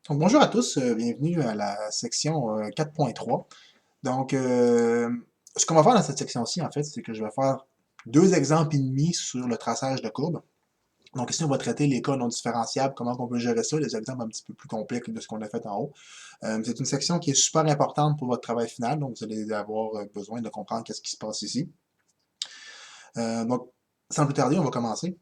Donc, bonjour à tous, bienvenue à la section 4.3. Donc, ce qu'on va faire dans cette section-ci, en fait, c'est que je vais faire deux exemples et demi sur le traçage de courbes. Donc ici, on va traiter les cas non différenciables, comment on peut gérer ça, des exemples un petit peu plus complexes de ce qu'on a fait en haut. C'est une section qui est super importante pour votre travail final, donc vous allez avoir besoin de comprendre qu'est-ce qui se passe ici. Donc, sans plus tarder, on va commencer.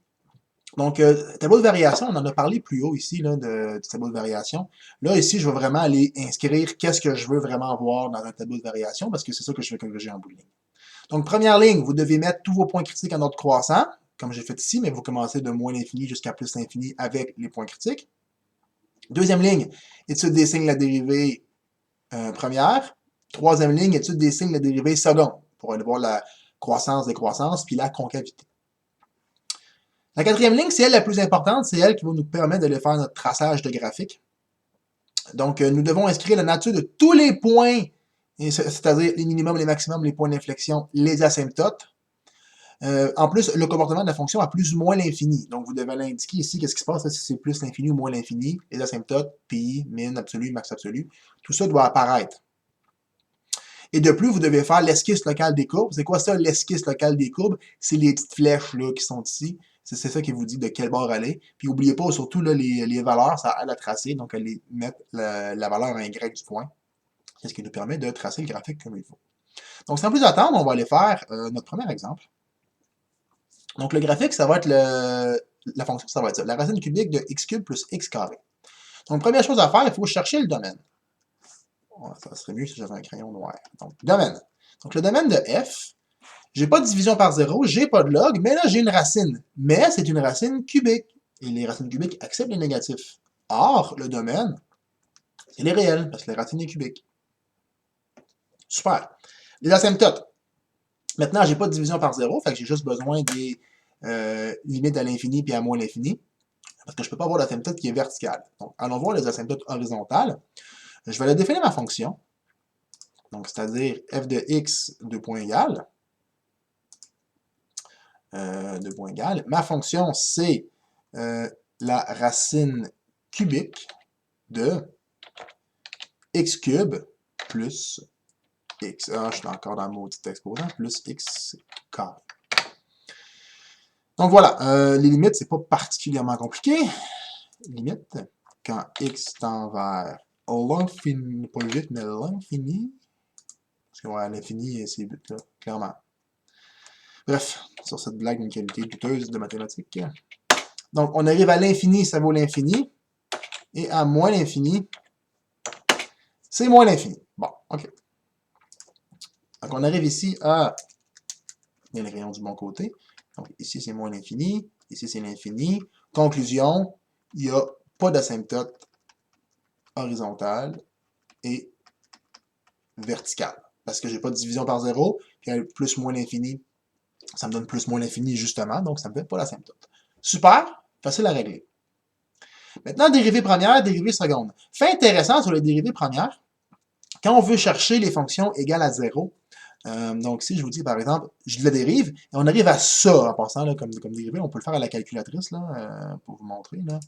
Donc, tableau de variation, on en a parlé plus haut ici, là, du tableau de variation. Là, ici, je vais vraiment aller inscrire qu'est-ce que je veux vraiment voir dans un tableau de variation, parce que c'est ça que je vais corriger en bout de ligne. Donc, première ligne, vous devez mettre tous vos points critiques en ordre croissant, comme j'ai fait ici, mais vous commencez de moins l'infini jusqu'à plus l'infini avec les points critiques. Deuxième ligne, étude des signes de la dérivée première. Troisième ligne, étude des signes de la dérivée seconde, pour aller voir la croissance, décroissance, puis la concavité. La quatrième ligne, c'est elle la plus importante, c'est elle qui va nous permettre de faire notre traçage de graphique. Donc, nous devons inscrire la nature de tous les points, c'est-à-dire les minimums, les maximums, les points d'inflexion, les asymptotes. En plus, le comportement de la fonction a plus ou moins l'infini. Donc, vous devez l'indiquer ici, qu'est-ce qui se passe si c'est plus l'infini ou moins l'infini, les asymptotes, pi, min, absolu, max absolu. Tout ça doit apparaître. Et de plus, vous devez faire l'esquisse locale des courbes. C'est quoi ça, l'esquisse locale des courbes? C'est les petites flèches là, qui sont ici. C'est ça qui vous dit de quel bord aller. Puis n'oubliez pas, surtout, là, les valeurs, ça aide à tracer. Donc, allez mettre la valeur en Y du point. C'est ce qui nous permet de tracer le graphique comme il faut. Donc, sans plus attendre, on va aller faire notre premier exemple. Donc, le graphique, ça va être la fonction, ça va être ça. La racine cubique de x cube plus x carré. Donc, première chose à faire, il faut chercher le domaine. Ça serait mieux si j'avais un crayon noir. Donc, domaine. Donc, le domaine de f, j'ai pas de division par zéro, j'ai pas de log, mais là, j'ai une racine. Mais c'est une racine cubique. Et les racines cubiques acceptent les négatifs. Or, le domaine, c'est les réels, parce que la racine est cubique. Super. Les asymptotes. Maintenant, j'ai pas de division par zéro, fait que j'ai juste besoin des limites à l'infini puis à moins l'infini, parce que je peux pas avoir l'asymptote qui est verticale. Donc, allons voir les asymptotes horizontales. Je vais aller définir ma fonction. Donc, c'est-à-dire f de x, deux points égal. Deux points égal. Ma fonction, c'est la racine cubique de x cube plus x. Ah, je suis encore dans le maudit exposant, plus x carré. Donc voilà, les limites, c'est pas particulièrement compliqué. Limite, quand x tend vers l'infini, pas le 8, mais l'infini, parce que ouais, l'infini, c'est 8 là, clairement. Bref, sur cette blague d'une qualité douteuse de mathématiques. Donc, on arrive à l'infini, ça vaut l'infini. Et à moins l'infini, c'est moins l'infini. Bon, OK. Donc, on arrive ici à... Il y a les rayons du bon côté. Donc, ici, c'est moins l'infini. Ici, c'est l'infini. Conclusion, il n'y a pas d'asymptote horizontale et verticale. Parce que j'ai pas de division par zéro. Puis, plus moins l'infini, ça me donne plus moins l'infini, justement. Donc, ça ne me fait pas l'asymptote. Super, facile à régler. Maintenant, dérivée première, dérivée seconde. Fait intéressant sur les dérivées premières, quand on veut chercher les fonctions égales à 0, donc si je vous dis par exemple, je la dérive, et on arrive à ça en passant là, comme dérivée, on peut le faire à la calculatrice là, pour vous montrer. Là.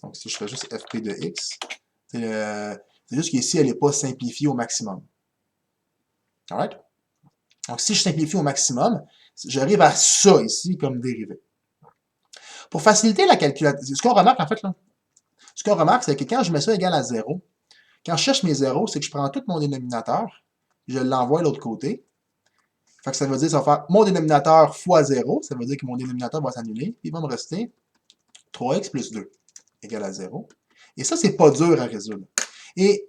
Donc si je fais juste fp de x, c'est juste qu'ici, elle n'est pas simplifiée au maximum. Alright? Donc si je simplifie au maximum, j'arrive à ça ici comme dérivée. Pour faciliter la calculatrice, ce qu'on remarque en fait, là, ce qu'on remarque, c'est que quand je mets ça égal à 0, quand je cherche mes zéros, c'est que je prends tout mon dénominateur, je l'envoie de l'autre côté. Fait que ça veut dire que ça va faire mon dénominateur fois 0, ça veut dire que mon dénominateur va s'annuler, puis il va me rester 3x plus 2 égale à 0. Et ça, c'est pas dur à résoudre. Et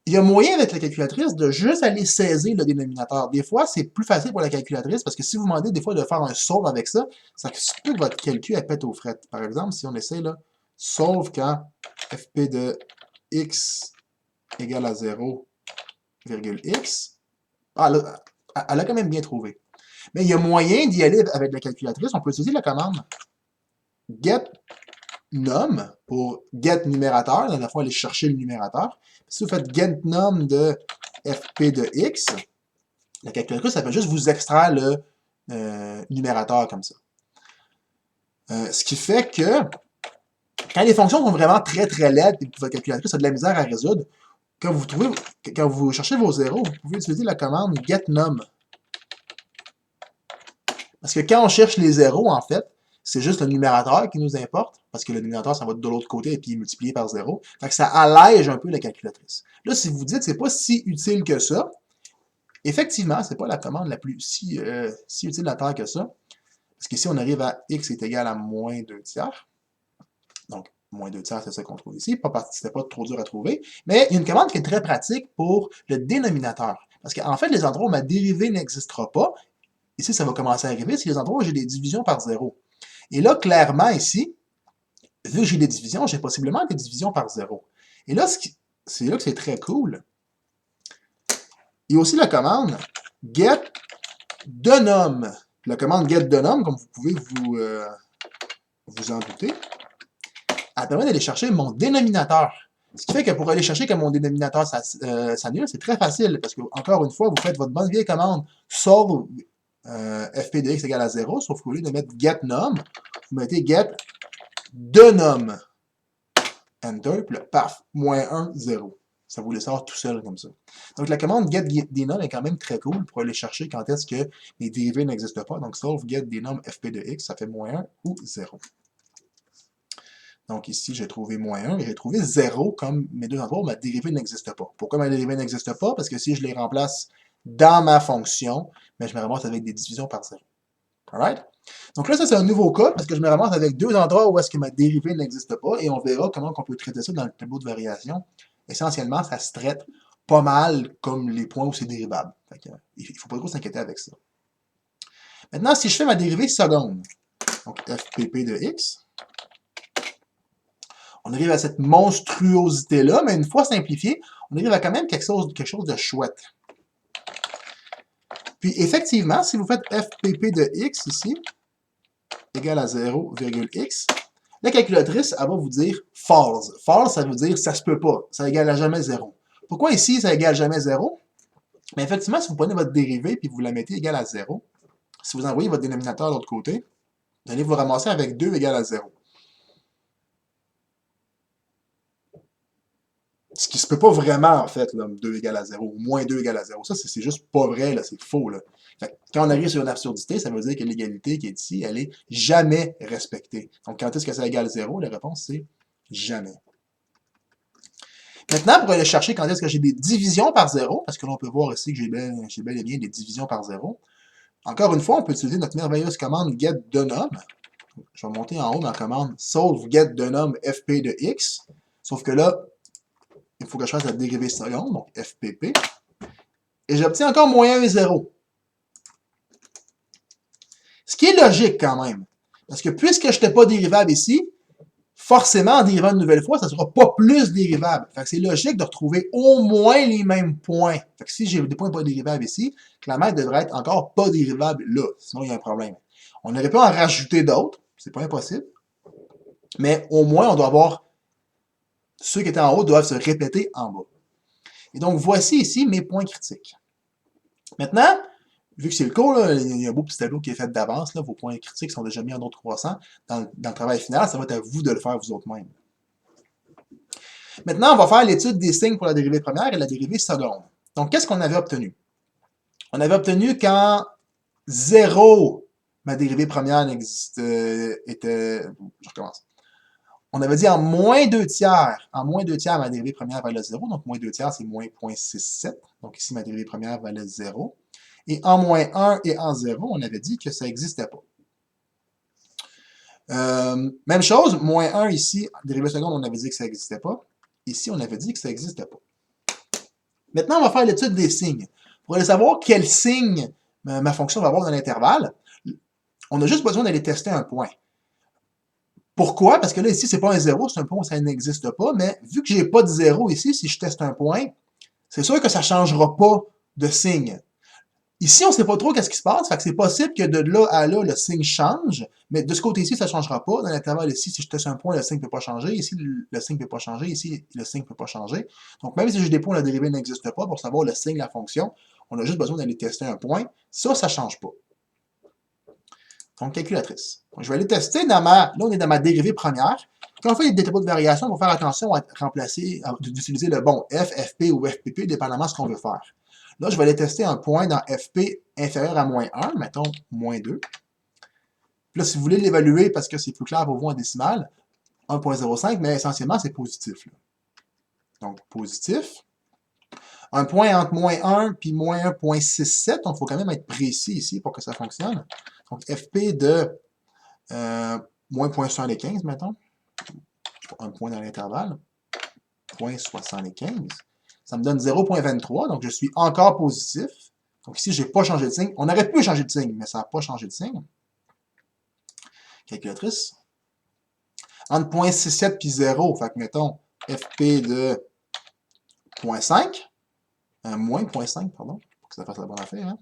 il y a moyen avec la calculatrice de juste aller saisir le dénominateur. Des fois, c'est plus facile pour la calculatrice parce que si vous demandez des fois de faire un solve avec ça, ça se peut que votre calcul elle pète aux frettes. Par exemple, si on essaie là, solve quand fp de x égale à 0, x, ah, là, elle a quand même bien trouvé. Mais il y a moyen d'y aller avec la calculatrice. On peut utiliser la commande get num pour get numérateur. Dans la fois, aller chercher le numérateur. Si vous faites get num de fp de x, la calculatrice, ça fait juste vous extraire le numérateur comme ça. Ce qui fait que Quand les fonctions sont vraiment très très laides et que votre calculatrice a de la misère à résoudre, quand vous cherchez vos zéros, vous pouvez utiliser la commande getNum. Parce que quand on cherche les zéros, en fait, c'est juste le numérateur qui nous importe, parce que le numérateur, ça va de l'autre côté et puis multiplié par 0. Fait que ça allège un peu la calculatrice. Là, si vous dites que c'est pas si utile que ça, effectivement, c'est pas la commande la plus si utile à terre que ça. Parce qu'ici, on arrive à x est égal à moins 2 tiers. Donc, moins 2 tiers, c'est ça qu'on trouve ici. Pas parce que c'était pas trop dur à trouver. Mais il y a une commande qui est très pratique pour le dénominateur. Parce qu'en fait, les endroits où ma dérivée n'existera pas, ici, ça va commencer à arriver, c'est les endroits où j'ai des divisions par 0. Et là, clairement, ici, vu que j'ai des divisions, j'ai possiblement des divisions par 0. Et là, c'est là que c'est très cool. Il y a aussi la commande getDenom. La commande getDenom, comme vous pouvez vous en douter, elle permet d'aller chercher mon dénominateur. Ce qui fait que pour aller chercher que mon dénominateur s'annule, c'est très facile, parce que, encore une fois, vous faites votre bonne vieille commande solve fp de x égale à 0, sauf qu'au lieu de mettre getNum, vous mettez getDenom. Enter, puis là, paf, moins 1, 0. Ça vous le sort tout seul comme ça. Donc la commande getDenom est quand même très cool pour aller chercher quand est-ce que mes dérivés n'existent pas. Donc solve getDenom fp de x, ça fait moins 1 ou 0. Donc ici, j'ai trouvé moins 1 et j'ai trouvé 0 comme mes deux endroits où ma dérivée n'existe pas. Pourquoi ma dérivée n'existe pas? Parce que si je les remplace dans ma fonction, ben, je me ramasse avec des divisions par 0. Alright? Donc là, ça, c'est un nouveau cas parce que je me ramasse avec deux endroits où est-ce que ma dérivée n'existe pas et on verra comment on peut traiter ça dans le tableau de variation. Essentiellement, ça se traite pas mal comme les points où c'est dérivable. Il ne faut pas trop s'inquiéter avec ça. Maintenant, si je fais ma dérivée seconde, donc fpp de x, on arrive à cette monstruosité-là, mais une fois simplifié, on arrive à quand même quelque chose de chouette. Puis effectivement, si vous faites fpp de x ici, égale à 0,x, la calculatrice, elle va vous dire false. False, ça veut dire ça se peut pas, ça égale à jamais 0. Pourquoi ici, ça égale jamais 0? Mais effectivement, si vous prenez votre dérivée et vous la mettez égale à 0, si vous envoyez votre dénominateur de l'autre côté, vous allez vous ramasser avec 2 égale à 0. Ce qui se peut pas vraiment, en fait, là, 2 égale à 0, ou moins 2 égale à 0. Ça, c'est juste pas vrai, là, c'est faux. Là. Fait, quand on arrive sur une absurdité, ça veut dire que l'égalité qui est ici, elle est jamais respectée. Donc, quand est-ce que ça égale 0? La réponse, c'est jamais. Maintenant, pour aller chercher quand est-ce que j'ai des divisions par 0, parce que là, on peut voir ici que j'ai bel et bien des divisions par 0. Encore une fois, on peut utiliser notre merveilleuse commande getDenom. Je vais monter en haut ma commande solve getDenom fp de x. Sauf que là, il faut que je fasse la dérivée seconde, donc fpp. Et j'obtiens encore moins 1 et 0. Ce qui est logique quand même. Parce que puisque je n'étais pas dérivable ici, forcément, en dérivant une nouvelle fois, ça ne sera pas plus dérivable. Fait que c'est logique de retrouver au moins les mêmes points. Fait que si j'ai des points pas dérivables ici, clairement, devrait être encore pas dérivable là. Sinon, il y a un problème. On aurait pu en rajouter d'autres. C'est pas impossible. Mais au moins, on doit avoir ceux qui étaient en haut doivent se répéter en bas. Et donc, voici ici mes points critiques. Maintenant, vu que c'est le cas, là, il y a un beau petit tableau qui est fait d'avance, vos points critiques sont déjà mis en ordre croissant. Dans le travail final, ça va être à vous de le faire vous autres mêmes. Maintenant, on va faire l'étude des signes pour la dérivée première et la dérivée seconde. Donc, qu'est-ce qu'on avait obtenu? On avait obtenu qu'en 0, ma dérivée première était... Je recommence. On avait dit en moins 2 tiers, ma dérivée première valait 0, donc moins 2 tiers, c'est moins 0,67. Donc ici, ma dérivée première valait 0. Et en moins 1 et en 0, on avait dit que ça n'existait pas. Même chose, moins 1 ici, dérivée seconde, on avait dit que ça n'existait pas. Ici, on avait dit que ça n'existait pas. Maintenant, on va faire l'étude des signes. Pour aller savoir quel signe ma fonction va avoir dans l'intervalle, on a juste besoin d'aller tester un point. Pourquoi? Parce que là, ici, c'est pas un 0, c'est un point où ça n'existe pas, mais vu que j'ai pas de 0 ici, si je teste un point, c'est sûr que ça changera pas de signe. Ici, on ne sait pas trop qu'est-ce qui se passe, fait que c'est possible que de là à là, le signe change, mais de ce côté-ci, ça ne changera pas. Dans l'intervalle ici, si je teste un point, le signe ne peut pas changer. Ici, le signe ne peut pas changer. Ici, le signe ne peut pas changer. Donc, même si j'ai des points, la dérivée n'existe pas. Pour savoir le signe, la fonction, on a juste besoin d'aller tester un point. Ça ne change pas. Donc, calculatrice. Donc, je vais aller tester dans ma... Là, on est dans ma dérivée première. Quand on fait des tableaux de variation, il faut faire attention à remplacer, d'utiliser le bon F, FP ou FPP, dépendamment de ce qu'on veut faire. Là, je vais aller tester un point dans FP inférieur à moins 1, mettons moins 2. Puis là, si vous voulez l'évaluer parce que c'est plus clair pour vous en décimale, 1.05, mais essentiellement, c'est positif. Là. Donc, positif. Un point entre moins 1 et moins 1.67, donc il faut quand même être précis ici pour que ça fonctionne. Donc, FP de moins 0.75, mettons. Un point dans l'intervalle. 0.75. Ça me donne 0.23, donc je suis encore positif. Donc ici, je n'ai pas changé de signe. On aurait pu changer de signe, mais ça n'a pas changé de signe. Calculatrice. Entre 0.67 et 0, fait que mettons FP de 0.5. Moins 0.5, pardon, pour que ça fasse la bonne affaire. Hein.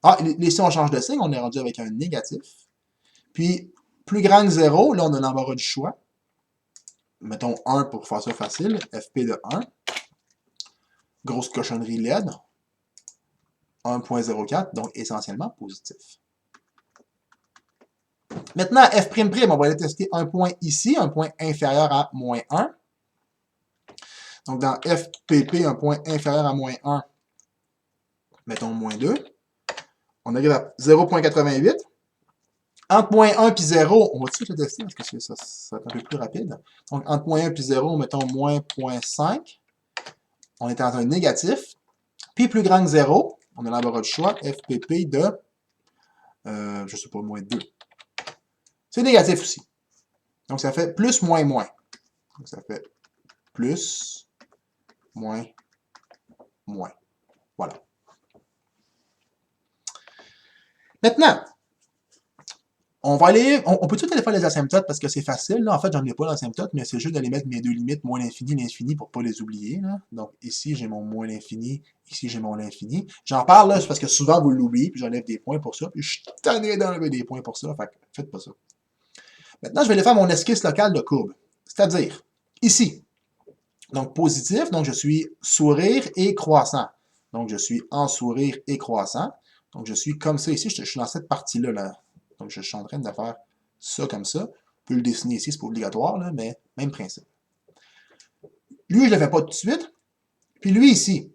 Ah, ici, on change de signe, on est rendu avec un négatif. Puis, plus grand que 0, là, on a l'embarras du choix. Mettons 1 pour faire ça facile. FP de 1. Grosse cochonnerie LED. 1.04, donc essentiellement positif. Maintenant, F'', on va aller tester un point ici, un point inférieur à moins 1. Donc, dans FPP, un point inférieur à moins 1, mettons moins 2. On arrive à 0.88. Entre moins 1 et 0, on va tout de suite le tester parce que ça va être un peu plus rapide. Donc, entre moins 1 et 0, mettons moins 0.5. On est dans un négatif. Puis, plus grand que 0, on a l'embarras du choix, FPP de, je ne sais pas, moins 2. C'est négatif aussi. Donc, ça fait plus, moins, moins. Donc, ça fait plus, moins, moins. Voilà. Maintenant, on va aller, on peut tout aller faire les asymptotes parce que c'est facile. Là. En fait, j'en ai pas d'asymptote, mais c'est juste d'aller mettre mes deux limites, moins l'infini, l'infini, pour pas les oublier. Là. Donc, ici, j'ai mon moins l'infini, ici, j'ai mon l'infini. J'en parle là, parce que souvent, vous l'oubliez, puis j'enlève des points pour ça, puis je suis tanné d'enlever des points pour ça, fait que faites pas ça. Maintenant, je vais aller faire mon esquisse locale de courbe. C'est-à-dire, ici, donc positif, donc je suis sourire et croissant. Donc, je suis en sourire et croissant. Donc, je suis comme ça ici, je suis dans cette partie-là. Là. Donc, je suis en train de faire ça comme ça. On peut le dessiner ici, c'est pas obligatoire, là, mais même principe. Lui, je ne le fais pas tout de suite. Puis lui, ici,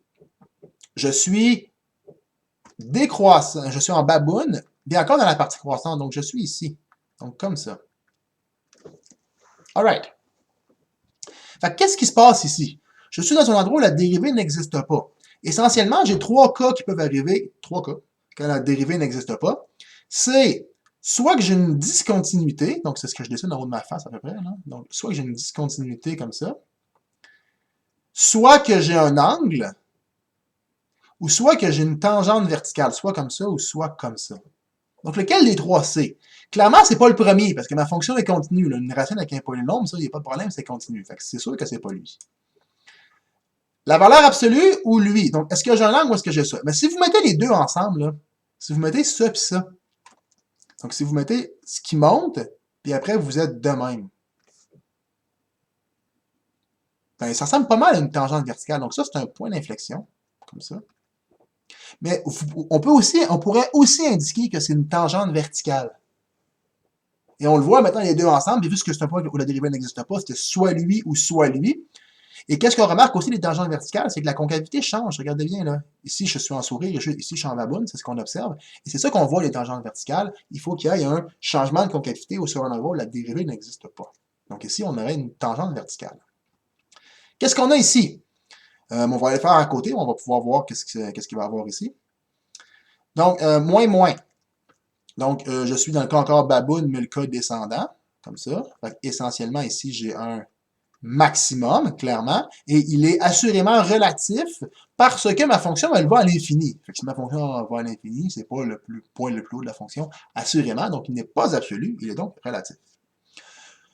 je suis décroissant, je suis en baboune, bien encore dans la partie croissante, donc je suis ici. Donc, comme ça. Alright. Fait qu'est-ce qui se passe ici? Je suis dans un endroit où la dérivée n'existe pas. Essentiellement, j'ai trois cas qui peuvent arriver, trois cas, quand la dérivée n'existe pas. C'est soit que j'ai une discontinuité, donc c'est ce que je dessine en haut de ma face à peu près, là. Donc, soit que j'ai une discontinuité comme ça, soit que j'ai un angle, ou soit que j'ai une tangente verticale, soit comme ça, ou soit comme ça. Donc, lequel des trois c'est? Clairement, c'est pas le premier, parce que ma fonction est continue. Là. Une racine avec un polynôme, ça, il n'y a pas de problème, c'est continu. Fait que c'est sûr que c'est pas lui. La valeur absolue ou lui. Donc, est-ce que j'ai un angle ou est-ce que j'ai ça? Mais si vous mettez les deux ensemble, là, si vous mettez ça puis ça, donc si vous mettez ce qui monte, puis après, vous êtes de même. Ben, ça ressemble pas mal à une tangente verticale. Donc, ça, c'est un point d'inflexion, comme ça. Mais on pourrait aussi indiquer que c'est une tangente verticale. Et on le voit maintenant les deux ensemble, puis vu que c'est un point où la dérivée n'existe pas, c'était soit lui ou soit lui. Et qu'est-ce qu'on remarque aussi des tangentes verticales, c'est que la concavité change. Regardez bien, là. Ici, je suis en sourire, ici, je suis en baboune, c'est ce qu'on observe. Et c'est ça qu'on voit, les tangentes verticales. Il faut qu'il y ait un changement de concavité ou sur un endroit où la dérivée n'existe pas. Donc ici, on aurait une tangente verticale. Qu'est-ce qu'on a ici? On va aller faire à côté, on va pouvoir voir qu'est-ce qu'il va y avoir ici. Donc, moins, moins. Donc, je suis dans le cas encore baboune, mais le cas descendant, comme ça. Fait essentiellement, ici, j'ai un maximum, clairement, et il est assurément relatif parce que ma fonction, elle va à l'infini. Fait que si ma fonction va à l'infini, c'est pas le point le plus haut de la fonction, assurément, donc il n'est pas absolu, il est donc relatif.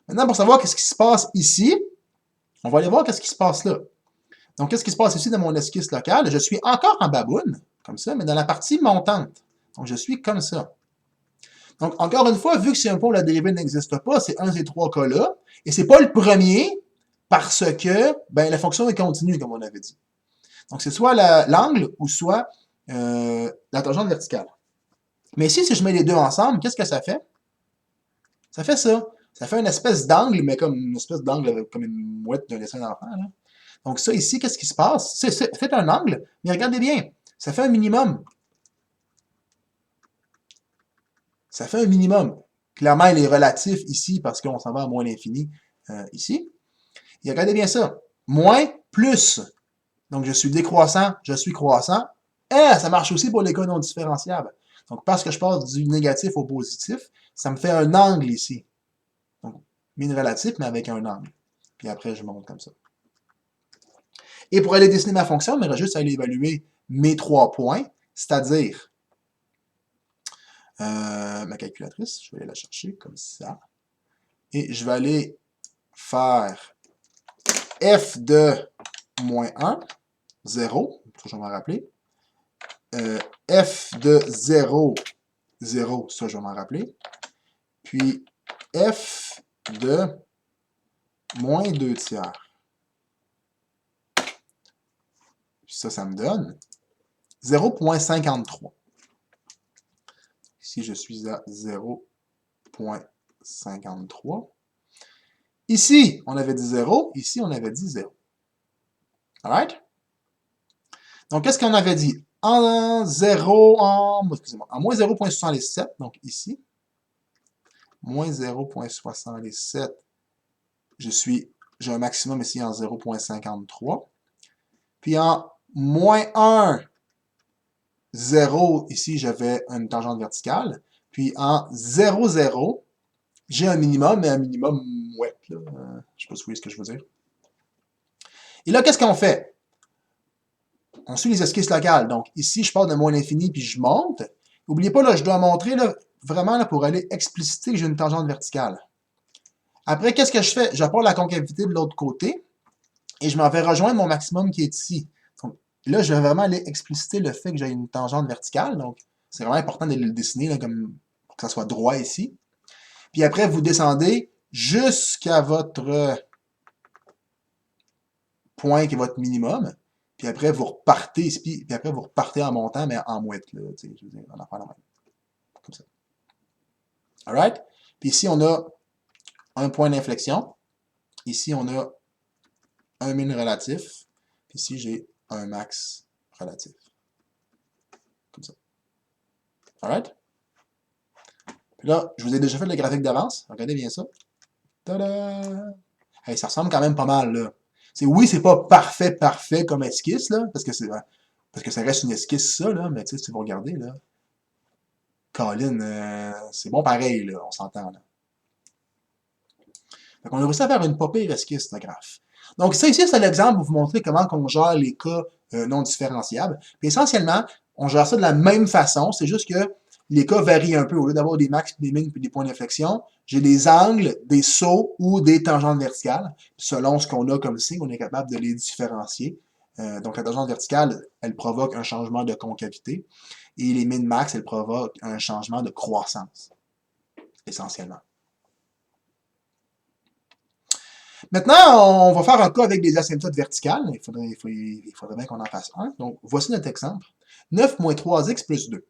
Maintenant, pour savoir qu'est-ce qui se passe ici, on va aller voir qu'est-ce qui se passe là. Donc, qu'est-ce qui se passe ici dans mon esquisse locale? Je suis encore en baboune, comme ça, mais dans la partie montante. Donc, je suis comme ça. Donc, encore une fois, vu que c'est un point où la dérivée n'existe pas, c'est un de ces trois cas-là, et c'est pas le premier, parce que ben, la fonction est continue, comme on avait dit. Donc, c'est soit l'angle ou soit la tangente verticale. Mais ici, si je mets les deux ensemble, qu'est-ce que ça fait? Ça fait ça. Ça fait une espèce d'angle, mais comme une espèce d'angle, comme une mouette d'un dessin d'enfant, là. Donc ça ici, qu'est-ce qui se passe? C'est un angle, mais regardez bien, ça fait un minimum. Ça fait un minimum. Clairement, il est relatif ici parce qu'on s'en va à moins l'infini ici. Et regardez bien ça. Moins, plus. Donc, je suis décroissant, je suis croissant. Et ça marche aussi pour les cas non différenciables. Donc, parce que je passe du négatif au positif, ça me fait un angle ici. Donc, min relatif, mais avec un angle. Puis après, je monte comme ça. Et pour aller dessiner ma fonction, il me reste juste à aller évaluer mes 3 points, c'est-à-dire ma calculatrice. Je vais aller la chercher comme ça. Et je vais aller faire f de moins 1, 0, ça je vais m'en rappeler. F de 0, 0, ça je vais m'en rappeler. Puis f de moins 2 tiers. Ça me donne 0,53. Ici, je suis à 0,53. Ici, on avait dit 0. Ici, on avait dit 0. Alright? Donc, qu'est-ce qu'on avait dit? En 0, excusez-moi, en moins 0,67, donc ici, moins 0,67, j'ai un maximum ici en 0,53. Puis en moins 1, 0, ici, j'avais une tangente verticale. Puis en 0, 0, j'ai un minimum, mais un minimum mouette. Je ne sais pas si vous voyez ce que je veux dire. Et là, qu'est-ce qu'on fait? On suit les esquisses locales. Donc ici, je pars de moins l'infini, puis je monte. N'oubliez pas, là, je dois montrer là, vraiment là, pour aller expliciter que j'ai une tangente verticale. Après, qu'est-ce que je fais? J'apporte la concavité de l'autre côté et je m'en vais rejoindre mon maximum qui est ici. Donc, là, je vais vraiment aller expliciter le fait que j'ai une tangente verticale. Donc, c'est vraiment important de le dessiner là, comme, pour que ça soit droit ici. Puis après, vous descendez jusqu'à votre point qui est votre minimum. Puis après, vous repartez, puis après, vous repartez en montant, mais en mouette. Là, je veux dire, on en fait la même. Comme ça. Alright? Puis ici, on a un point d'inflexion. Ici, on a un min relatif. Puis ici, j'ai un max relatif. Comme ça. Alright? Puis là, je vous ai déjà fait le graphique d'avance. Regardez bien ça. Tada! Hey, ça ressemble quand même pas mal, là. Oui, c'est pas parfait, parfait comme esquisse, là, parce que ça reste une esquisse, ça, là, mais tu sais, si vous regardez, là, Colin, c'est bon pareil, là, on s'entend, là. Donc, on a réussi à faire une pas pire esquisse, de graphe. Donc, ça ici, c'est l'exemple pour vous montrer comment on gère les cas non différenciables. Puis essentiellement, on gère ça de la même façon, c'est juste que les cas varient un peu. Au lieu d'avoir des max, des min, puis des points d'inflexion, j'ai des angles, des sauts ou des tangentes verticales. Selon ce qu'on a comme signe, on est capable de les différencier. Donc, la tangente verticale, elle provoque un changement de concavité. Et les min-max, elles provoquent un changement de croissance, essentiellement. Maintenant, on va faire un cas avec des asymptotes verticales. Il faudrait bien qu'on en fasse un. Donc, voici notre exemple. 9 moins 3x plus 2.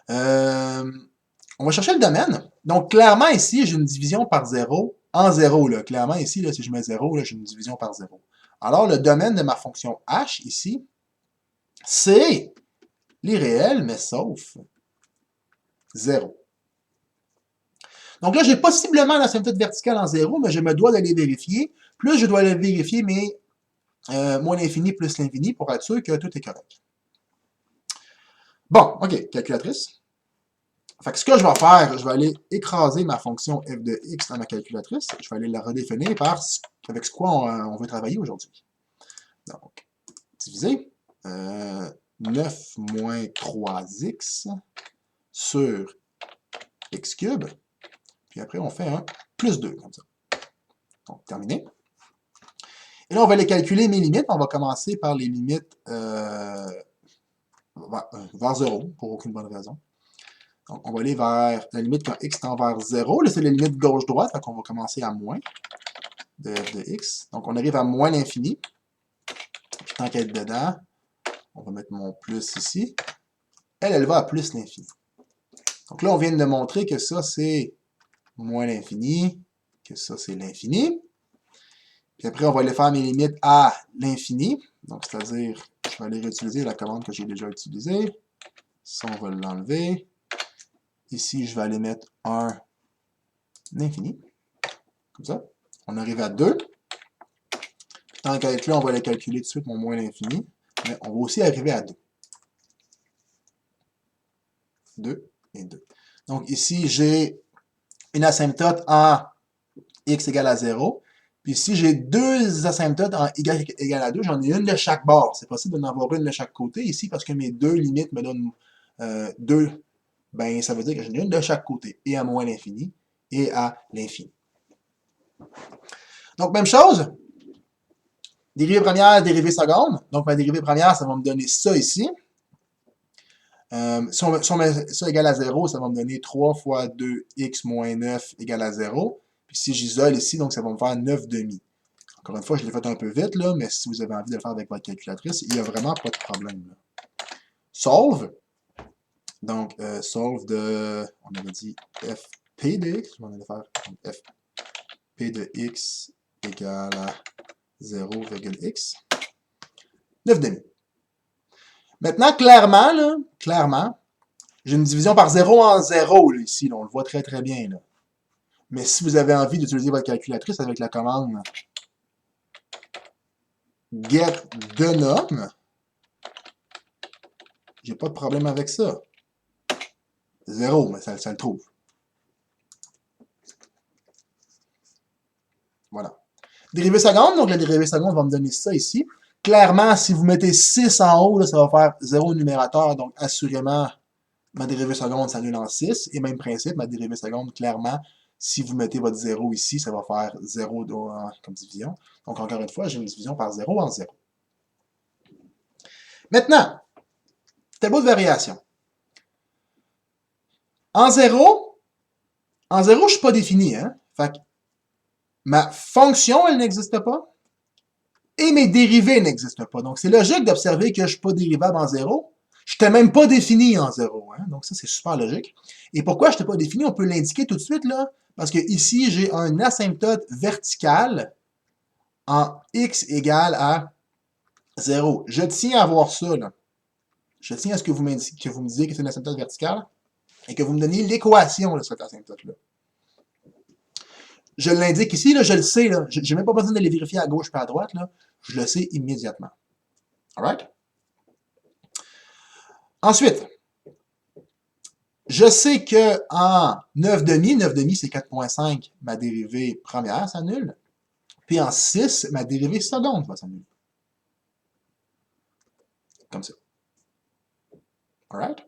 On va chercher le domaine. Donc, clairement, ici, j'ai une division par 0 en 0. Là. Clairement, ici, là, si je mets 0, j'ai une division par 0. Alors, le domaine de ma fonction h, ici, c'est les réels, mais sauf 0. Donc là, j'ai possiblement l'asymptote verticale en 0, mais je me dois d'aller vérifier. Plus je dois aller vérifier mes moins l'infini plus l'infini pour être sûr que tout est correct. Bon, OK, calculatrice. Fait que ce que je vais faire, je vais aller écraser ma fonction f de x dans ma calculatrice. Je vais aller la redéfinir avec quoi on veut travailler aujourd'hui. Donc, diviser 9 moins 3x sur x cube. Puis après, on fait un plus 2, comme ça. Donc, terminé. Et là, on va aller calculer mes limites. On va commencer par les limites vers 0, pour aucune bonne raison. Donc, on va aller vers la limite quand x tend vers 0. Là, c'est la limite gauche-droite. Donc, on va commencer à moins de f de x. Donc, on arrive à moins l'infini. Puis, tant qu'elle est dedans, on va mettre mon plus ici. Elle va à plus l'infini. Donc là, on vient de montrer que ça, c'est moins l'infini, que ça, c'est l'infini. Puis après, on va aller faire mes limites à l'infini. Donc, c'est-à-dire, je vais aller réutiliser la commande que j'ai déjà utilisée. Ça, on va l'enlever. Ici, je vais aller mettre un infini. Comme ça. On arrive à 2. Tant qu'à être là, on va aller calculer tout de suite mon moins l'infini. Mais on va aussi arriver à 2. 2 et 2. Donc ici, j'ai une asymptote en x égale à 0. Puis ici, j'ai deux asymptotes en y égale à 2. J'en ai une de chaque bord. C'est possible d'en avoir une de chaque côté ici parce que mes deux limites me donnent 2. Ben, ça veut dire que j'en ai une de chaque côté. Et à moins l'infini et à l'infini. Donc, même chose. Dérivée première, dérivée seconde. Donc, ma dérivée première, ça va me donner ça ici. Si on met ça égale à 0, ça va me donner 3 fois 2x moins 9 égale à 0. Puis si j'isole ici, donc ça va me faire 9 demi. Encore une fois, je l'ai fait un peu vite, là, mais si vous avez envie de le faire avec votre calculatrice, il n'y a vraiment pas de problème. Là. Solve. Donc, solve de, on avait dit fp de x. On allait faire fp de x égale à 0,x. 9 demi. Maintenant, clairement, j'ai une division par 0 en 0, là, ici. Là, on le voit très, très bien. Là. Mais si vous avez envie d'utiliser votre calculatrice avec la commande getDenom, j'ai pas de problème avec ça. 0, mais ça le trouve. Voilà. Dérivée seconde, donc la dérivée seconde va me donner ça ici. Clairement, si vous mettez 6 en haut, là, ça va faire 0 au numérateur, donc assurément, ma dérivée seconde s'annule en 6. Et même principe, ma dérivée seconde, clairement, si vous mettez votre 0 ici, ça va faire 0 comme division. Donc, encore une fois, j'ai une division par 0 en 0. Maintenant, tableau de variation. En 0, je ne suis pas défini. Hein? Fait que ma fonction, elle n'existe pas. Et mes dérivés n'existent pas. Donc, c'est logique d'observer que je ne suis pas dérivable en 0. Je n'étais même pas défini en 0. Hein? Donc, ça, c'est super logique. Et pourquoi je n'étais pas défini? On peut l'indiquer tout de suite, là. Parce que ici, j'ai un asymptote vertical en x égale à 0. Je tiens à voir ça, là. Je tiens à ce que vous me disiez que c'est une asymptote verticale et que vous me donniez l'équation de cette asymptote-là. Je l'indique ici, là, je le sais, là. Je n'ai même pas besoin de les vérifier à gauche et à droite, là. Je le sais immédiatement. Alright? Ensuite, je sais que en 9 demi c'est 4,5, ma dérivée première s'annule. Puis en 6, ma dérivée seconde va s'annuler. Comme ça. Alright?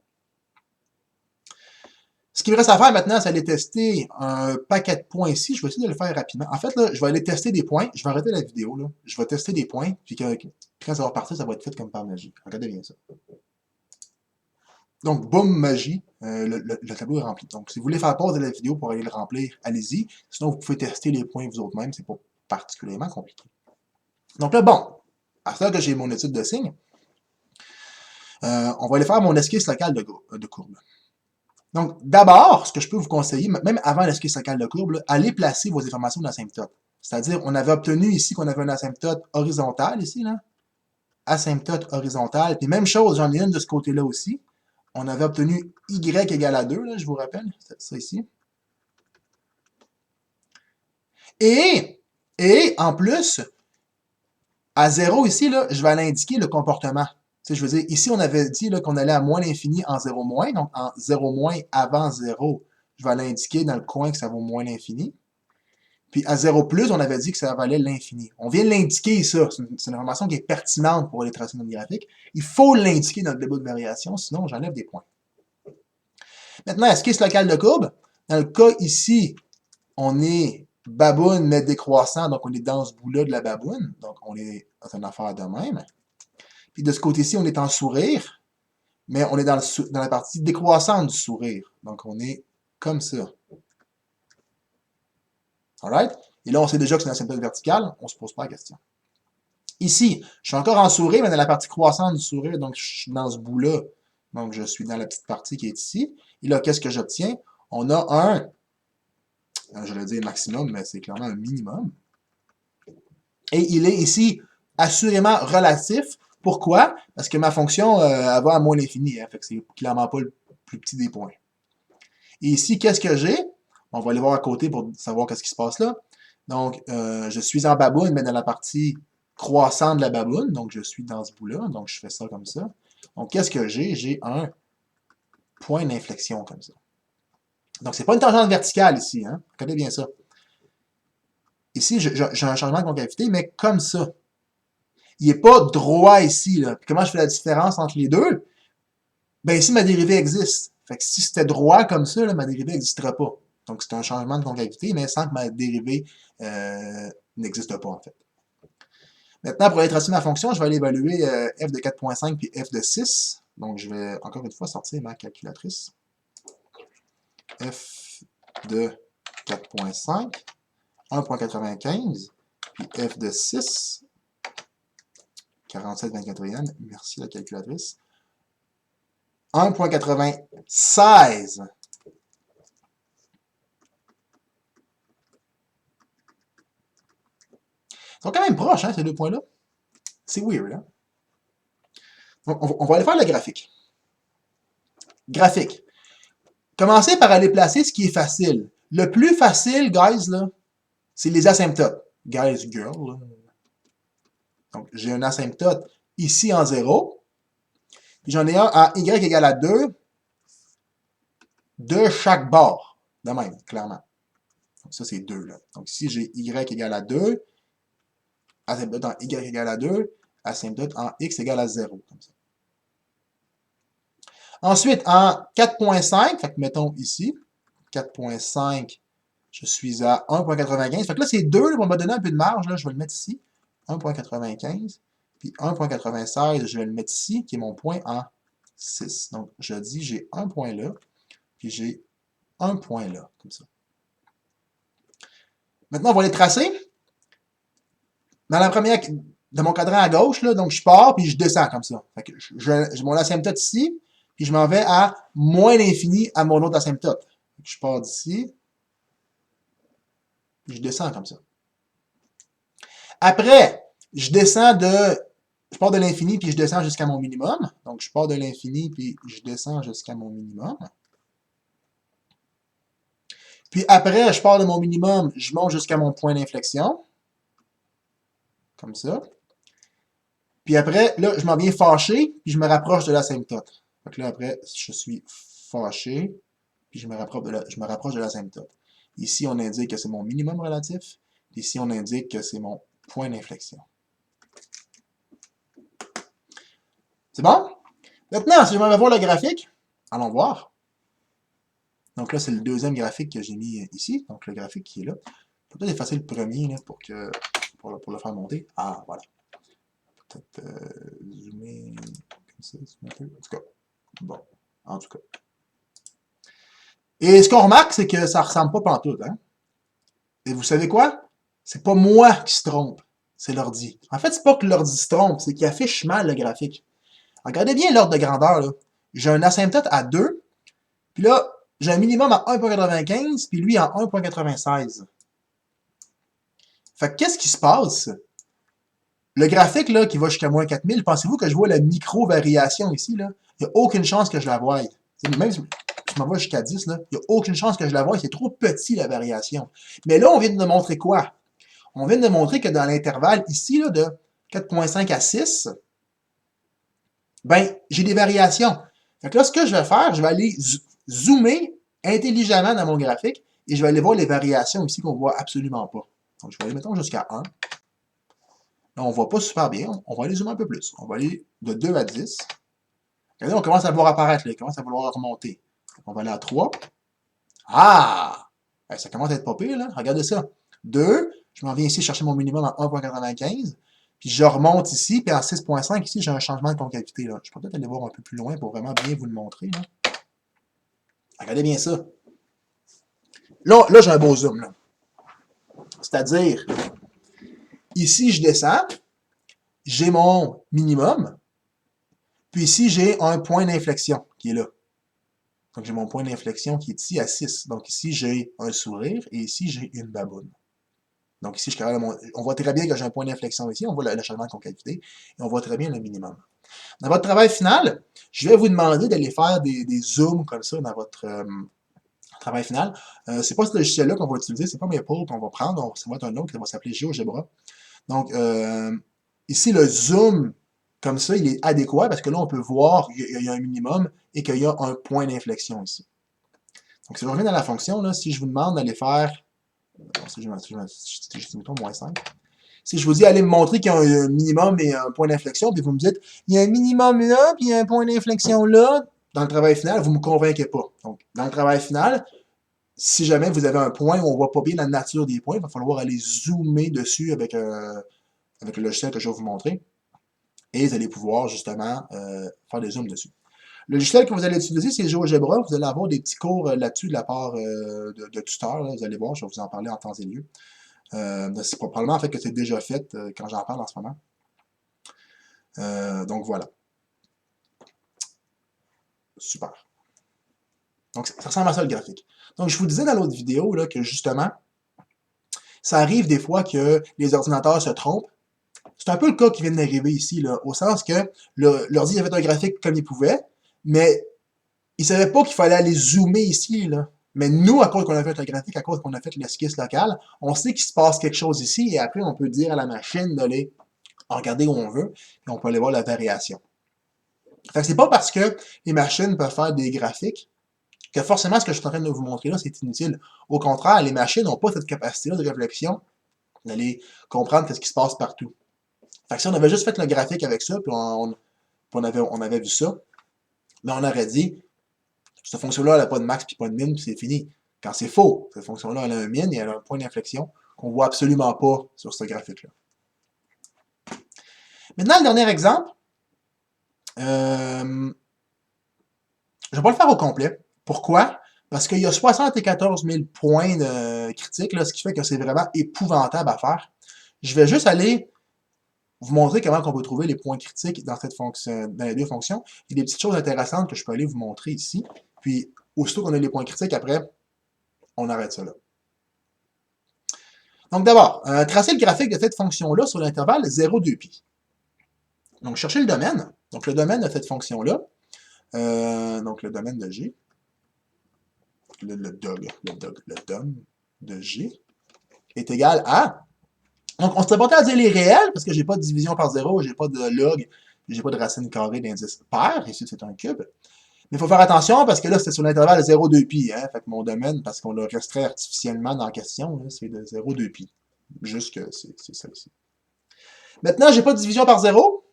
Ce qu'il me reste à faire maintenant, c'est aller tester un paquet de points ici. Je vais essayer de le faire rapidement. En fait, là, je vais aller tester des points. Je vais arrêter la vidéo. Là. Je vais tester des points. Puis quand ça va partir, ça va être fait comme par magie. Regardez bien ça. Donc, boum, magie. Le tableau est rempli. Donc, si vous voulez faire pause de la vidéo pour aller le remplir, allez-y. Sinon, vous pouvez tester les points vous autres-mêmes. C'est pas particulièrement compliqué. Donc là, bon. À ce que j'ai mon étude de signes, on va aller faire mon esquisse locale de courbe. Donc, d'abord, ce que je peux vous conseiller, même avant l'esquisse locale de courbe, là, allez placer vos informations d'asymptote. C'est-à-dire, on avait obtenu ici qu'on avait une asymptote horizontale, ici, là. Asymptote horizontale. Puis même chose, j'en ai une de ce côté-là aussi. On avait obtenu y égale à 2, là, je vous rappelle. C'est ça ici. Et en plus, à 0 ici, là, je vais aller indiquer le comportement. Tu sais, je veux dire, ici, on avait dit qu'on allait à moins l'infini en 0 moins. Donc, en 0 moins avant 0, je vais aller indiquer dans le coin que ça vaut moins l'infini. Puis à 0 plus, on avait dit que ça valait l'infini. On vient de l'indiquer, ça. C'est une information qui est pertinente pour les tracés notre graphique. Il faut l'indiquer dans le tableau de variation, sinon j'enlève des points. Maintenant, esquisse locale de courbe. Dans le cas ici, on est baboune, mais décroissant, donc on est dans ce bout-là de la baboune. Donc on est dans une affaire de même. Puis de ce côté-ci, on est en sourire, mais on est dans la partie décroissante du sourire. Donc on est comme ça. Alright? Et là, on sait déjà que c'est une asymptote verticale, on ne se pose pas la question. Ici, je suis encore en sourire, mais dans la partie croissante du sourire, donc je suis dans ce bout-là. Donc, je suis dans la petite partie qui est ici. Et là, qu'est-ce que j'obtiens? On a Je vais dire maximum, mais c'est clairement un minimum. Et il est ici assurément relatif. Pourquoi? Parce que ma fonction elle va à moins l'infini. Hein, fait que c'est clairement pas le plus petit des points. Et ici, qu'est-ce que j'ai? On va aller voir à côté pour savoir qu'est-ce qui se passe là. Donc, je suis en baboune, mais dans la partie croissante de la baboune. Donc, je suis dans ce bout-là. Donc, je fais ça comme ça. Donc, qu'est-ce que j'ai? J'ai un point d'inflexion comme ça. Donc, c'est pas une tangente verticale ici. Hein? Regardez bien ça. Ici, j'ai un changement de concavité, mais comme ça. Il n'est pas droit ici. Là. Puis comment je fais la différence entre les deux? Ben ici, ma dérivée existe. Fait que si c'était droit comme ça, là, ma dérivée n'existerait pas. Donc, c'est un changement de concavité, mais sans que ma dérivée n'existe pas, en fait. Maintenant, pour aller tracer ma fonction, je vais aller évaluer f de 4.5 puis f de 6. Donc, je vais encore une fois sortir ma calculatrice. F de 4.5, 1.95, puis f de 6, 47/24e, merci la calculatrice, 1.96. Ils sont quand même proches, hein, ces deux points-là. C'est weird, hein? Donc, on va aller faire le graphique. Graphique. Commencez par aller placer ce qui est facile. Le plus facile, guys, là, c'est les asymptotes. Guys, girl. Là. Donc, j'ai un asymptote ici en 0. Puis j'en ai un à y égale à 2 de chaque bord. De même, clairement. Donc, ça, c'est 2. Là. Donc, ici, j'ai y égale à 2, asymptote en y égale à 2, asymptote en x égale à 0. Comme ça. Ensuite, en 4.5, fait que mettons ici, 4.5, je suis à 1.95. Fait que là, c'est 2, on va me donner un peu de marge, là, je vais le mettre ici, 1.95, puis 1.96, je vais le mettre ici, qui est mon point en 6. Donc, je dis, j'ai un point là, puis j'ai un point là, comme ça. Maintenant, on va les tracer. Dans la première, de mon cadran à gauche, là, donc je pars, puis je descends comme ça. Fait que j'ai mon asymptote ici, puis je m'en vais à moins l'infini à mon autre asymptote. Je pars d'ici, puis je descends comme ça. Après, je pars de l'infini, puis je descends jusqu'à mon minimum. Donc, je pars de l'infini, puis je descends jusqu'à mon minimum. Puis après, je pars de mon minimum, je monte jusqu'à mon point d'inflexion. Comme ça. Puis après, là, je m'en viens fâché, puis je me rapproche de l'asymptote. Donc là, après, je suis fâché, puis je me rapproche de l'asymptote. Ici, on indique que c'est mon minimum relatif. Ici, on indique que c'est mon point d'inflexion. C'est bon? Maintenant, si je m'en vais voir le graphique, allons voir. Donc là, c'est le deuxième graphique que j'ai mis ici. Donc le graphique qui est là. Peut-être effacer le premier là, pour le faire monter. Ah, voilà. Peut-être zoomer comme ça. En tout cas, bon. En tout cas. Et ce qu'on remarque, c'est que ça ressemble pas pantoute. Hein? Et vous savez quoi? C'est pas moi qui se trompe. C'est l'ordi. En fait, c'est pas que l'ordi se trompe, c'est qu'il affiche mal le graphique. Regardez bien l'ordre de grandeur. J'ai un asymptote à 2, puis là, j'ai un minimum à 1.95, puis lui en 1.96. Fait que qu'est-ce qui se passe? Le graphique là, qui va jusqu'à moins 4000, pensez-vous que je vois la micro-variation ici? Là? Il n'y a aucune chance que je la voie. Même si je m'en vais jusqu'à 10, là, il n'y a aucune chance que je la voie. C'est trop petit la variation. Mais là, on vient de montrer quoi? On vient de montrer que dans l'intervalle ici, là, de 4.5 à 6, ben, j'ai des variations. Fait que là, ce que je vais faire, je vais aller zoomer intelligemment dans mon graphique et je vais aller voir les variations ici qu'on ne voit absolument pas. Donc, je vais aller, mettons, jusqu'à 1. Là, on ne voit pas super bien. On va aller zoomer un peu plus. On va aller de 2 à 10. Regardez, on commence à le voir apparaître. Là. Il commence à vouloir remonter. On va aller à 3. Ah! Ça commence à être pas pire, là. Regardez ça. 2. Je m'en viens ici chercher mon minimum à 1.95. Puis je remonte ici. Puis en 6.5, ici, j'ai un changement de concavité. Là. Je peux peut-être aller voir un peu plus loin pour vraiment bien vous le montrer. Là. Regardez bien ça. Là j'ai un beau zoom. C'est-à-dire, ici, je descends. J'ai mon minimum. Puis ici, j'ai un point d'inflexion qui est là. Donc, j'ai mon point d'inflexion qui est ici à 6. Donc, ici, j'ai un sourire et ici, j'ai une baboune. Donc, ici, on voit très bien que j'ai un point d'inflexion ici. On voit le changement de concavité et on voit très bien le minimum. Dans votre travail final, je vais vous demander d'aller faire des zooms comme ça dans votre travail final. C'est pas ce logiciel-là qu'on va utiliser, c'est pas Maple qu'on va prendre, ça va être un autre qui va s'appeler GeoGebra. Donc, ici, le zoom, comme ça, il est adéquat parce que là, on peut voir qu'il y a un minimum et qu'il y a un point d'inflexion ici. Donc, si je reviens dans la fonction, là, si je vous demande d'aller faire, si je moins 5, si je vous dis, allez me montrer qu'il y a un minimum et un point d'inflexion, puis vous me dites, il y a un minimum là, puis il y a un point d'inflexion là, dans le travail final, vous ne me convainquez pas. Donc, dans le travail final, si jamais vous avez un point où on ne voit pas bien la nature des points, il va falloir aller zoomer dessus avec le logiciel que je vais vous montrer. Et vous allez pouvoir justement faire des zooms dessus. Le logiciel que vous allez utiliser, c'est GeoGebra. Vous allez avoir des petits cours là-dessus de la part de tuteurs. Là. Vous allez voir, je vais vous en parler en temps et lieu. C'est probablement en fait que c'est déjà fait quand j'en parle en ce moment. Donc voilà. Super. Donc ça ressemble à ça le graphique. Donc je vous disais dans l'autre vidéo là, que justement, ça arrive des fois que les ordinateurs se trompent. C'est un peu le cas qui vient d'arriver ici, là, au sens que l'ordi avait un graphique comme il pouvait, mais il savait pas qu'il fallait aller zoomer ici, là. Mais nous, à cause qu'on a fait le graphique, à cause qu'on a fait l'esquisse locale, on sait qu'il se passe quelque chose ici, et après, on peut dire à la machine d'aller regarder où on veut, et on peut aller voir la variation. Fait que c'est pas parce que les machines peuvent faire des graphiques que forcément ce que je suis en train de vous montrer là, c'est inutile. Au contraire, les machines n'ont pas cette capacité-là de réflexion d'aller comprendre ce qui se passe partout. Fait que si on avait juste fait le graphique avec ça, puis on avait vu ça, mais on aurait dit, cette fonction-là, elle n'a pas de max puis pas de min, puis c'est fini. Quand c'est faux, cette fonction-là, elle a un min et elle a un point d'inflexion qu'on voit absolument pas sur ce graphique-là. Maintenant, le dernier exemple, je ne vais pas le faire au complet. Pourquoi? Parce qu'il y a 74 000 points critiques, là, ce qui fait que c'est vraiment épouvantable à faire. Je vais juste aller vous montrer comment on peut trouver les points critiques dans cette fonction, dans les deux fonctions. Il y a des petites choses intéressantes que je peux aller vous montrer ici. Puis, aussitôt qu'on a les points critiques, après, on arrête ça là. Donc d'abord, tracer le graphique de cette fonction-là sur l'intervalle 0,2π. Donc, chercher le domaine. Donc, le domaine de cette fonction-là, donc le domaine de G, le dom de G, est égal à... Donc, on s'est porté à dire les réels, parce que j'ai pas de division par 0, j'ai pas de log, j'ai pas de racine carrée d'indice pair, ici c'est un cube. Mais il faut faire attention, parce que là, c'est sur l'intervalle 0,2π, hein, fait que mon domaine, parce qu'on l'a restreint artificiellement dans la question, c'est de 0,2π. Juste que c'est ça ici. Maintenant, j'ai pas de division par 0,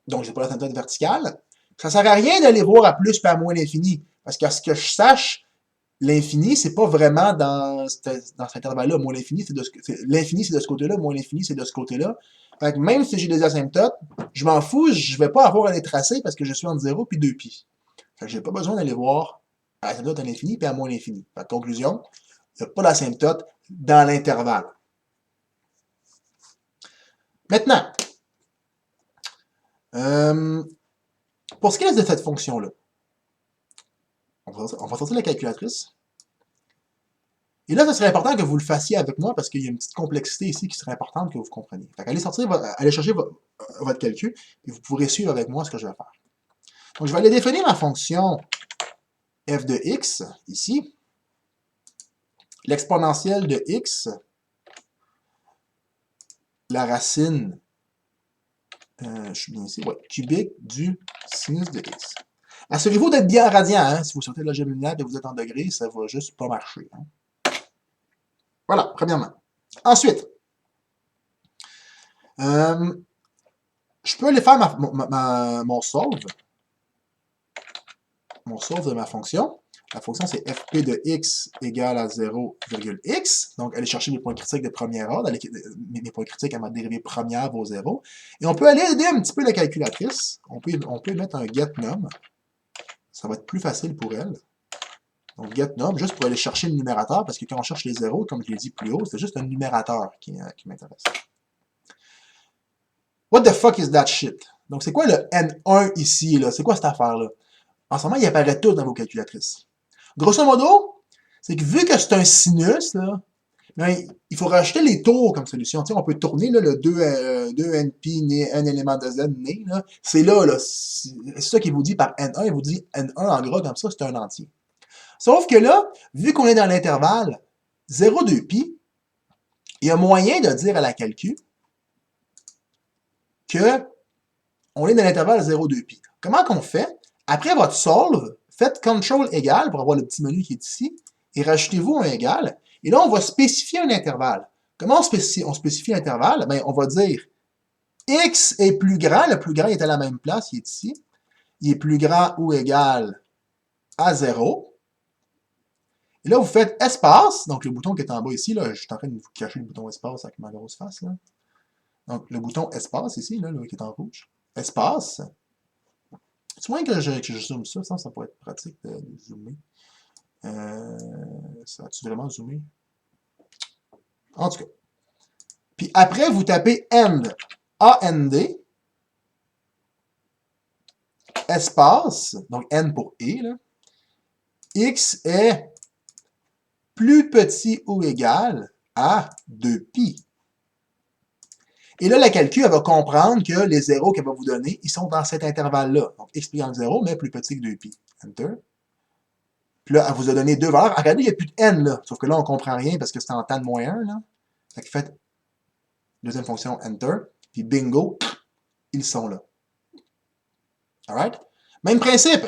donc j'ai pas l'asymptote verticale. Ça sert à rien d'aller voir à plus et à moins l'infini, parce qu'à ce que je sache, l'infini, c'est pas vraiment dans cet intervalle-là. Moins l'infini, l'infini, c'est de ce côté-là, moins l'infini, c'est de ce côté-là. Fait que même si j'ai des asymptotes, je m'en fous, je vais pas avoir à les tracer parce que je suis entre 0 puis 2π. Fait que j'ai pas besoin d'aller voir à l'asymptote à l'infini puis à moins l'infini. Fait que conclusion, il n'y a pas d'asymptote dans l'intervalle. Maintenant, pour ce qui est de cette fonction-là, on va sortir la calculatrice. Et là, ce serait important que vous le fassiez avec moi parce qu'il y a une petite complexité ici qui serait importante que vous compreniez. Fait allez chercher votre calcul et vous pourrez suivre avec moi ce que je vais faire. Donc, je vais aller définir ma fonction f de x, ici. L'exponentielle de x, la racine, je suis bien ici, ouais, cubique du sinus de x. Assurez-vous d'être bien en radian, hein? Si vous sortez de l'algèbre linéaire et vous êtes en degrés, ça va juste pas marcher. Hein? Voilà, premièrement. Ensuite, je peux aller faire mon solve. Mon solve de ma fonction. La fonction, c'est fp de x égale à 0,x. Donc, aller chercher mes points critiques de première ordre. Mes points critiques à ma dérivée première vaut 0. Et on peut aller aider un petit peu la calculatrice. On peut mettre un getNum. Ça va être plus facile pour elle. Donc, getNum, juste pour aller chercher le numérateur, parce que quand on cherche les zéros, comme je l'ai dit plus haut, c'est juste un numérateur qui m'intéresse. What the fuck is that shit? Donc, c'est quoi le N1 ici, là? C'est quoi cette affaire-là? En ce moment, ils apparaissent tous dans vos calculatrices. Grosso modo, c'est que vu que c'est un sinus, là, ben, il faut rajouter les tours comme solution. Tu sais, on peut tourner là, le 2np né n élément de z né. C'est là, c'est ça qu'il vous dit par n1. Il vous dit n1 en gras comme ça, c'est un entier. Sauf que là, vu qu'on est dans l'intervalle 0,2pi, il y a moyen de dire à la calcul que on est dans l'intervalle 0,2pi. Comment qu'on fait? Après votre solve, faites CTRL égal pour avoir le petit menu qui est ici, et rajoutez-vous un égal. Et là, on va spécifier un intervalle. Comment on spécifie l'intervalle? Ben, on va dire x est plus grand, le plus grand est à la même place, il est ici. Il est plus grand ou égal à 0. Et là, vous faites espace, donc le bouton qui est en bas ici, là, je suis en train de vous cacher le bouton espace avec ma grosse face. Là. Donc, le bouton espace ici, là, qui est en rouge. Espace. C'est moins que je zoome ça, ça pourrait être pratique de zoomer. Ça a-tu vraiment zoomé? En tout cas. Puis après, vous tapez end, A-N-D, espace, donc n pour e, là. X est plus petit ou égal à 2pi. Et là, la calcul, elle va comprendre que les zéros qu'elle va vous donner, ils sont dans cet intervalle-là. Donc, x plus grand que 0, mais plus petit que 2pi. Enter. Puis là, elle vous a donné deux valeurs. Regardez, il n'y a plus de n, là. Sauf que là, on ne comprend rien parce que c'est en tan de moins 1, là. Fait que faites deuxième fonction, enter. Puis bingo, ils sont là. Alright? Même principe.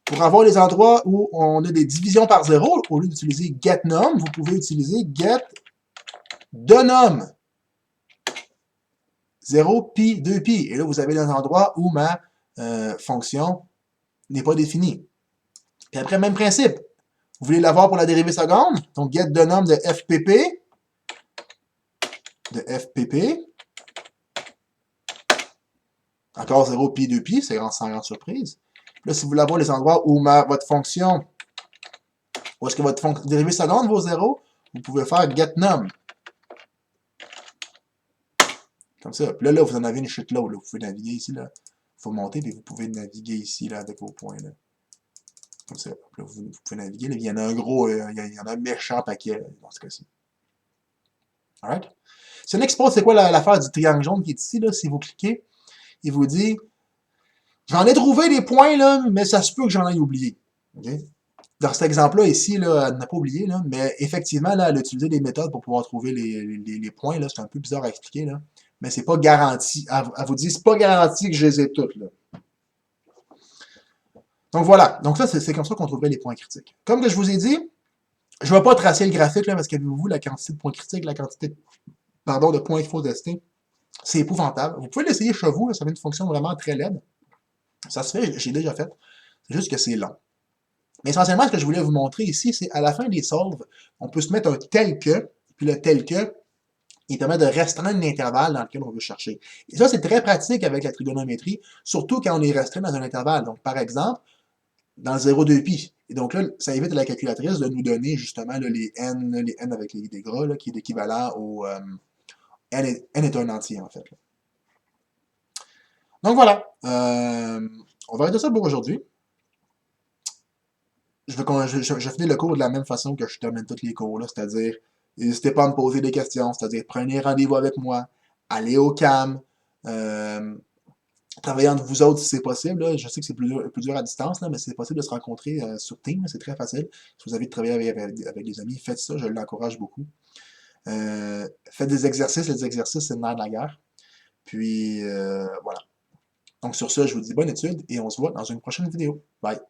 Pour avoir les endroits où on a des divisions par 0, au lieu d'utiliser getNum, vous pouvez utiliser getDenum. 0pi, 2pi. Et là, vous avez les endroits où ma fonction n'est pas définie. Puis après, même principe. Vous voulez l'avoir pour la dérivée seconde? Donc, getDenum de FPP. Encore 0pi, 2pi, c'est sans grande surprise. Là, si vous voulez avoir les endroits où votre fonction, où est-ce que votre dérivée seconde vaut 0, vous pouvez faire getNum. Comme ça. Puis là, vous en avez une chute là, vous pouvez naviguer ici, là. Il faut monter, puis vous pouvez naviguer ici, là, avec vos points, là. Comme ça. Là, vous pouvez naviguer. Là. Il y en a un gros, il y en a un méchant paquet, là, dans ce cas-ci. Alright? Si on expose, c'est quoi l'affaire du triangle jaune qui est ici, là, si vous cliquez, il vous dit, j'en ai trouvé des points, là, mais ça se peut que j'en aille oublié. Okay? Dans cet exemple-là, ici, là, elle n'a pas oublié, là, mais effectivement, là, elle a utilisé des méthodes pour pouvoir trouver les points, là, c'est un peu bizarre à expliquer, là. Mais c'est pas garanti. Elle vous dit, c'est pas garanti que je les ai toutes, là. Donc voilà. Donc ça, c'est comme ça qu'on trouverait les points critiques. Comme que je vous ai dit, je ne vais pas tracer le graphique, là, parce qu'avez-vous la quantité de points critiques, la quantité, pardon, de points qu'il faut tester. C'est épouvantable. Vous pouvez l'essayer chez vous, là, ça fait une fonction vraiment très laide. Ça se fait, j'ai déjà fait. C'est juste que c'est long. Mais essentiellement, ce que je voulais vous montrer ici, c'est à la fin des solves, on peut se mettre un tel que, puis le tel que, il permet de restreindre l'intervalle dans lequel on veut chercher. Et ça, c'est très pratique avec la trigonométrie, surtout quand on est restreint dans un intervalle. Donc, par exemple, dans le 0,2pi. Et donc là, ça évite à la calculatrice de nous donner justement là, les n avec les gras, là, qui est l'équivalent au n est un entier, en fait. Là. Donc voilà. On va arrêter ça pour aujourd'hui. Je finis le cours de la même façon que je termine tous les cours, là, c'est-à-dire, n'hésitez pas à me poser des questions, c'est-à-dire, prenez rendez-vous avec moi, allez au CAM, travaillez entre vous autres si c'est possible. Là. Je sais que c'est plus dur à distance, là, mais c'est possible de se rencontrer sur Teams, c'est très facile. Si vous avez travaillé avec des amis, faites ça, je l'encourage beaucoup. Faites des exercices, les exercices, c'est le nerf de la guerre. Puis, voilà. Donc sur ça, je vous dis bonne étude et on se voit dans une prochaine vidéo. Bye!